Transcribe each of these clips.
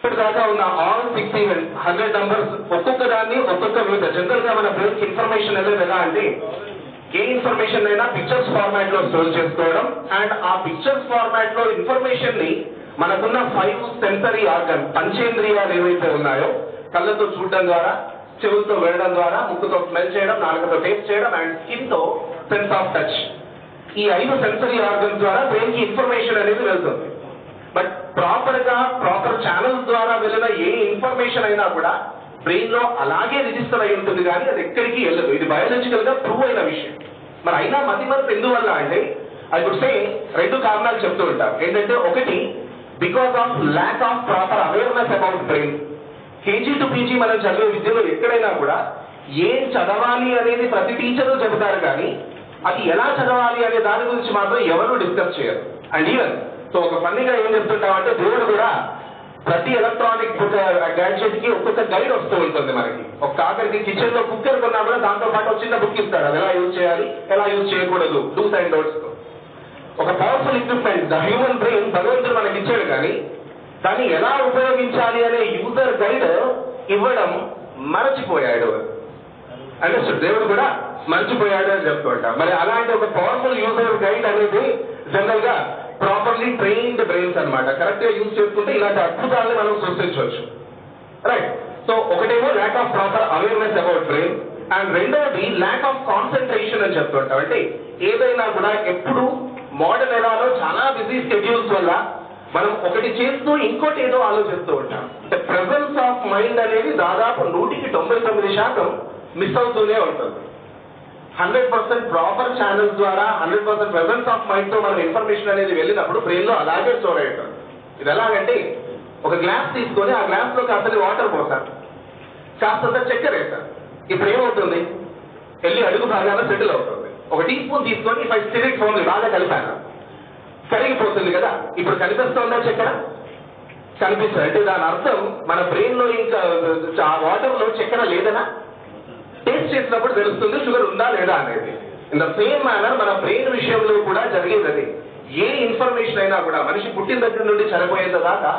దాకా ఉన్న all 6 event 100 numbers ఒక్కొక్క దాన్ని ఒక్కొక్క విధంగా జనరల్ గా మన బ్రెయిన్ ఇన్ఫర్మేషన్ అనేది ఎలా అంటే ఏ ఇన్ఫర్మేషన్ అయినా పిక్చర్స్ ఫార్మాట్ లో స్టోర్ చేసుకోవడం అండ్ ఆ పిక్చర్స్ ఫార్మాట్ లో ఇన్ఫర్మేషన్ ని మనకున్న 5 సెన్సరీ ఆర్గన్ పంచేంద్రియాలు ఏవైతే ఉన్నాయో కళ్ళతో చూడడం ద్వారా, చెవులతో వినడం ద్వారా, ముక్కుతో స్మెల్ చేయడం, నాలుకతో టేస్ట్ చేయడం అండ్ స్కిన్ తో సెన్స్ ఆఫ్ టచ్, ఈ 5 సెన్సరీ ఆర్గన్స్ ద్వారా బ్రెయిన్ కి ఇన్ఫర్మేషన్ అనేది వెళ్తుంది. బట్ ప్రాపర్ ఛానల్స్ ద్వారా వెళ్ళిన ఏ ఇన్ఫర్మేషన్ అయినా కూడా బ్రెయిన్ లో అలాగే రిజిస్టర్ అయి ఉంటుంది కానీ అది ఎక్కడికి వెళ్ళదు. ఇది బయాలజికల్ గా ప్రూవ్ అయిన విషయం. మరి అయినా మతిమరుపు ఎందువల్ల అంటే ఐ వుడ్ సే 2 కారణాలు చెప్తూ ఉంటాం. ఏంటంటే ఒకటి, because of lack of proper awareness about brain. KG to PG మనం చదివే విద్యలో ఎక్కడైనా కూడా ఏం చదవాలి అనేది ప్రతి టీచరు చెబుతారు కానీ అది ఎలా చదవాలి అనే దాని గురించి మాత్రం ఎవరు డిస్కస్ చేయరు. అండ్ ఈవెన్ సో ఒక ఫన్నీగా ఏం చెప్తుంటామంటే దేవుడు కూడా ప్రతి ఎలక్ట్రానిక్ గ్యాడ్జెట్ కి ఒక్కొక్క గైడ్ వస్తూ ఉంటుంది మనకి. ఒక ఆఖరికి కిచెన్ లో కుక్కర్ కొన్నా కూడా దాంతో పాటు ఒక చిన్న బుక్ ఇస్తాడు, అది ఎలా యూజ్ చేయాలి, ఎలా యూజ్ చేయకూడదు, డూస్ అండ్ డోంట్స్ తో. ఒక powerful equipment the human brain భగవంతుడు మనకి ఇచ్చాడు కానీ దాన్ని ఎలా ఉపయోగించాలి అనే యూజర్ గైడ్ ఇవ్వడం మరచిపోయాడు. అంటే దేవుడు కూడా మర్చిపోయాడు అని చెప్తూ ఉంటాం. మరి అలాంటి ఒక పవర్ఫుల్ యూజర్ గైడ్ అనేది జనరల్ గా ప్రాపర్లీ ట్రైన్డ్ బ్రెయిన్స్ అనమాట. కరెక్ట్ గా యూజ్ చేసుకుంటే ఇలాంటి అద్భుతాలను మనం సృష్టించవచ్చు. రైట్. సో ఒకటేమో lack of proper awareness about brain and రెండవది ల్యాక్ ఆఫ్ కాన్సన్ట్రేషన్ అని చెప్తుంటాం. అంటే ఏదైనా కూడా ఎప్పుడు మోడర్న్ ఎరాలో చాలా బిజీ షెడ్యూల్స్ వల్ల మనం ఒకటి చేస్తూ ఇంకోటి ఏదో ఆలోచిస్తూ ఉంటాం. ప్రెజెన్స్ ఆఫ్ మైండ్ అనేది దాదాపు 99% మిస్ అవుతూనే ఉంటుంది. 100% ప్రాపర్ ఛానల్స్ ద్వారా 100% ప్రెజెన్స్ ఆఫ్ మైండ్ తో మనం ఇన్ఫర్మేషన్ అనేది వెళ్ళినప్పుడు బ్రెయిన్ లో అలాగే స్టోర్ అయి ఉంటుంది. ఇది ఎలాగంటే ఒక గ్లాస్ తీసుకొని ఆ గ్లాస్ లో కాస్త వాటర్ పోసారు, కాస్తంత చక్కెర వేస్తారు. ఇప్పుడు ఏమవుతుంది, వెళ్ళి అడుగు భాగాన సెటిల్ అవుతుంది. ఒక టీ స్పూన్ తీసుకొని 5 స్టిరిక్ ఫోన్ బాగా కలిపాను, కరిగిపోతుంది కదా. ఇప్పుడు కనిపిస్తుందా చక్కెర? కనిపిస్తుంది. అంటే దాని అర్థం మన బ్రెయిన్ లో ఇంకా వాటర్ లో చక్కెర లేదనా? టేస్ట్ చేసినప్పుడు తెలుస్తుంది షుగర్ ఉందా లేదా అనేది. ఇన్ ద సేమ్ మేనర్ మన బ్రెయిన్ విషయంలో కూడా జరిగేది అది. ఏ ఇన్ఫర్మేషన్ అయినా కూడా మనిషి పుట్టిన దగ్గర నుండి చనిపోయేంత దాకా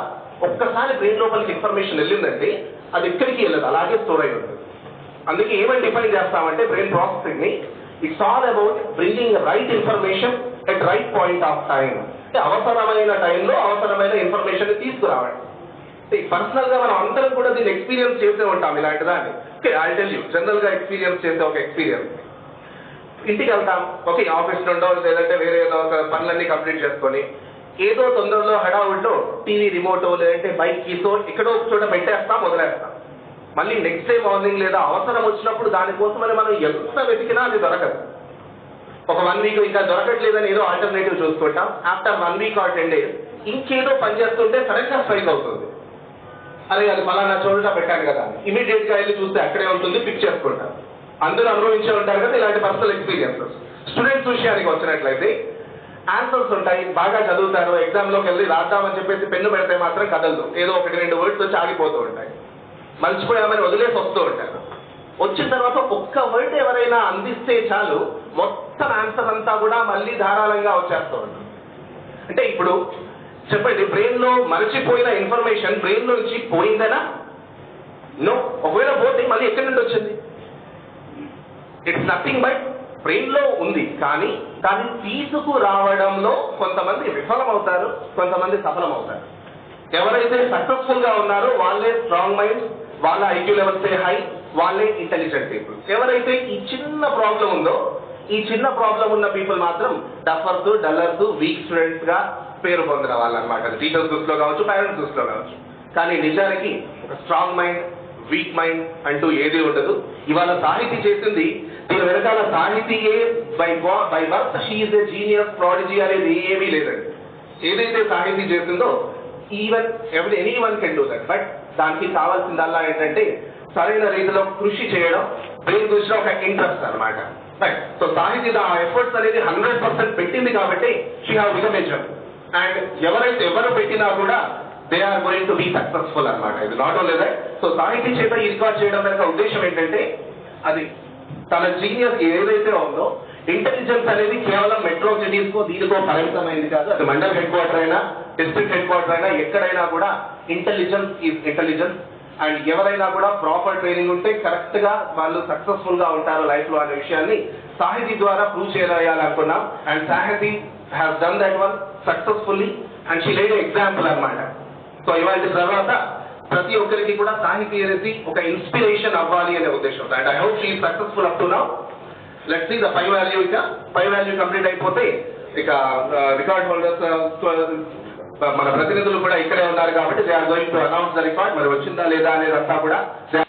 ఒక్కసారి బ్రెయిన్ లోపలికి ఇన్ఫర్మేషన్ వెళ్ళిందంటే అది ఎక్కడికి వెళ్ళదు, అలాగే స్టోర్ అయి ఉంటుంది. అందుకే ఏమని డిఫైన్ చేస్తామంటే బ్రెయిన్ ప్రాసెసింగ్ ని it's all about bringing right information at right point of time. అంటే అవసరమైన టైంలో అవసరమైన ఇన్ఫర్మేషన్ ని తీసుకురావాలి. పర్సనల్ గా మనం అందరం కూడా దీన్ని ఎక్స్పీరియన్స్ చేసే ఉంటాం ఇలాంటి దాన్ని. Okay, I tell you general గా ఎక్స్పీరియన్స్ చేసే ఒక ఎక్స్పీరియన్స్. ఇంటికి వెళ్తాం, ఓకే, ఆఫీస్ నుండో లేదంటే వేరే ఏదో ఒక పనులన్నీ కంప్లీట్ చేసుకొని ఏదో తొందరలో హడావుల్లో టీవీ రిమోటో లేదంటే బైక్ కీసో ఎక్కడో ఒక చోట పెట్టేస్తాం, వదిలేస్తాం. మళ్ళీ నెక్స్ట్ డే మార్నింగ్ లేదా అవసరం వచ్చినప్పుడు దానికోసమని మనం ఎంత వెతికినా అది దొరకదు. ఒక 1 వీక్ ఇంకా దొరకట్లేదని ఏదో ఆల్టర్నేటివ్ చూసుకుంటాం. ఆఫ్టర్ 1 వీక్ ఆర్ 10 days ఇంకేదో పని చేస్తుంటే సడన్ గా స్ట్రైక్ అవుతుంది. అరే అది ఫలానా చోట పెట్టాను కదా, ఇమీడియట్ గా వెళ్ళి చూస్తే అక్కడే ఉంటుంది, పిక్ చేసుకుంటాం. అందరూ అనుభవించే ఉంటారు కదా ఇలాంటి పర్సనల్ ఎక్స్పీరియన్సెస్. స్టూడెంట్స్ విషయానికి వచ్చినట్లయితే ఆన్సర్స్ ఉంటాయి, బాగా చదువుతారు, ఎగ్జామ్ లోకి వెళ్ళి రాద్దామని చెప్పేసి పెన్ను పెడితే మాత్రం కదలదు, ఏదో 1-2 వర్డ్స్ వచ్చి ఆగిపోతూ ఉంటాయి. మర్చిపోయామని వదిలేసి వస్తూ ఉంటారు. వచ్చిన తర్వాత ఒక్క వర్డ్ ఎవరైనా అందిస్తే చాలు మొత్తం ఆన్సర్ అంతా కూడా మళ్ళీ ధారాళంగా వచ్చేస్తూ ఉంటుంది. అంటే ఇప్పుడు చెప్పండి, బ్రెయిన్ లో మరచిపోయిన ఇన్ఫర్మేషన్ బ్రెయిన్ నుంచి పోయిందనా? నో. ఒకవేళ పోతే మళ్ళీ ఎక్కడి నుండి వచ్చింది? ఇట్స్ నథింగ్ బట్ బ్రెయిన్ లో ఉంది, కానీ దాన్ని తీసుకురావడంలో కొంతమంది విఫలమవుతారు, కొంతమంది సఫలమవుతారు. ఎవరైతే సక్సెస్ఫుల్ గా ఉన్నారో వాళ్ళే స్ట్రాంగ్ మైండ్, వాళ్ళ ఐక్యూ లెవెల్స్ హై, వాళ్ళే ఇంటెలిజెంట్ పీపుల్. ఎవరైతే ఈ చిన్న ప్రాబ్లం ఉందో ఈ చిన్న ప్రాబ్లం ఉన్న పీపుల్ మాత్రం డఫర్స్, డల్లర్స్, వీక్ స్టూడెంట్స్ గా పేరు పొందిన వాళ్ళు అనమాట. టీచర్స్ దృష్టిలో కావచ్చు, పేరెంట్స్ దృష్టిలో కావచ్చు. కానీ నిజానికి ఒక స్ట్రాంగ్ మైండ్, వీక్ మైండ్ అంటూ ఏది ఉండదు. ఇవాళ సాహితీ చేసింది దీని వెనకాల సాహితీయే by birth she is a genius prodigy అనేది ఏమీ లేదండి. ఏదైతే సాహితీ చేసిందో even anyone can do that. But దానికి కావాల్సిందల్లా ఏంటంటే సరైన రీతిలో కృషి చేయడం, బ్రెయిన్ దృష్టిలో ఒక ఇంట్రెస్ట్ అనమాట. రైట్. సో సాహితీ ఆ ఎఫర్ట్స్ అనేది 100% పెట్టింది కాబట్టి she have become a judge. And ఎవరు పెట్టినా కూడా they are going to be successful అనమాట. ఇది నాట్ ఓన్లీ దట్. సో సాహితీ చేత ఈ రికార్డ్ చేయడం వెనక ఉద్దేశం ఏంటంటే అది తన జీనియస్ ఏదైతే ఉందో ఇంటెలిజెన్స్ అనేది కేవలం మెట్రో సిటీస్ కో దీనికో పరిమితమైంది కాదు. అది మండల్ హెడ్ క్వార్టర్ అయినా, డిస్ట్రిక్ట్ హెడ్ క్వార్టర్ అయినా, ఎక్కడైనా కూడా ఇంటెలిజెన్స్ ఈజ్ ఇంటెలిజెన్స్. అండ్ ఎవరైనా కూడా ప్రాపర్ ట్రైనింగ్ ఉంటే కరెక్ట్ గా వాళ్ళు సక్సెస్ఫుల్ గా ఉంటారు లైఫ్ లో అనే విషయాన్ని సాహితీ ద్వారా ప్రూవ్ చేయాలనుకున్నాం. అండ్ సాహితీ has done that one successfully and she laid example అన్నమాట. సో ఇవాళ తర్వాత ప్రతి ఒక్కరికి కూడా సాహితీ అనేది ఒక ఇన్స్పిరేషన్ అవ్వాలి అనే ఉద్దేశం. And I hope she successful up to now. Let's see the 5 value. ఇక 5 వాల్యూ కంప్లీట్ అయిపోతే ఇక రికార్డ్ హోల్డర్స్ మన ప్రతినిధులు కూడా ఇక్కడే ఉన్నారు కాబట్టి they are going to announce the record. మరి వచ్చిందా లేదా అనేది అంతా కూడా